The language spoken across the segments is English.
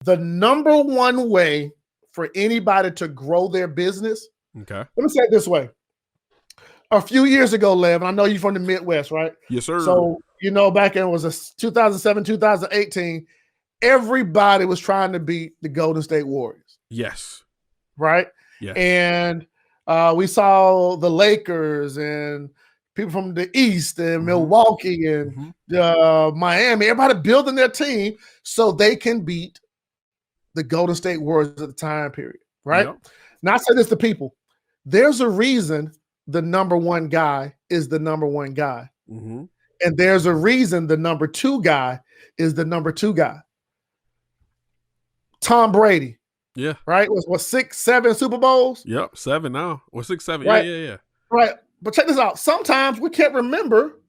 The number one way for anybody to grow their business, Okay. let me say it this way. A few years ago, Lev, and I know you're from the Midwest, right? Yes, sir. So, back in 2007, 2018, everybody was trying to beat the Golden State Warriors. Yes. Right? Yes. And we saw the Lakers and people from the East and Milwaukee and Miami, everybody building their team so they can beat the Golden State Warriors at the time period, right? Yep. Now, I say this to people. There's a reason the number one guy is the number one guy. Mm-hmm. And there's a reason the number two guy is the number two guy. Tom Brady. Yeah. Right? Was 6, 7 Super Bowls? Yep. 7 now. Or 6, 7. Right. Yeah. Right. But check this out. Sometimes we can't remember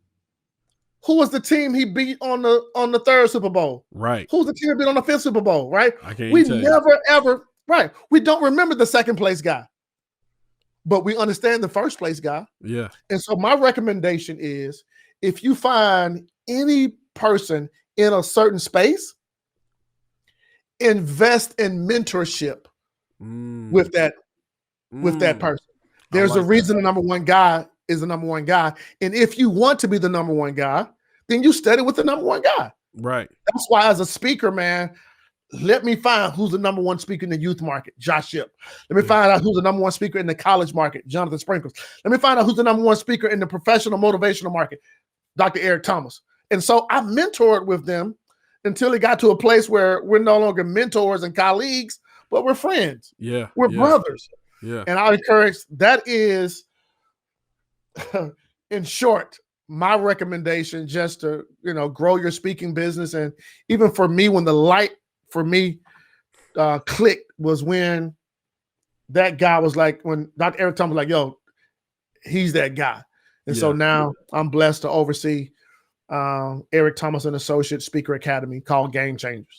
who was the team he beat on the third Super Bowl. Right. Who's the team he beat on the fifth Super Bowl, right? I can't We tell never, ever, right. We don't remember the second place guy. But we understand the first place guy. Yeah. And so my recommendation is if you find any person in a certain space, invest in mentorship with that person. There's a reason the number one guy is the number one guy. And if you want to be the number one guy, then you study with the number one guy. Right. That's why as a speaker, man, let me find who's the number one speaker in the youth market, Josh Shipp. Let me find out who's the number one speaker in the college market, Jonathan Sprinkles. Let me find out who's the number one speaker in the professional motivational market, Dr. Eric Thomas. And so I mentored with them until it got to a place where we're no longer mentors and colleagues, but we're friends. Yeah. We're brothers. Yeah. And I encourage, that is, in short, my recommendation, just to, grow your speaking business. And even for me, when the light for me clicked was when that guy was like, when Dr. Eric Thomas was like, yo, he's that guy. And so now I'm blessed to oversee Eric Thomas and Associates Speaker Academy called Game Changers.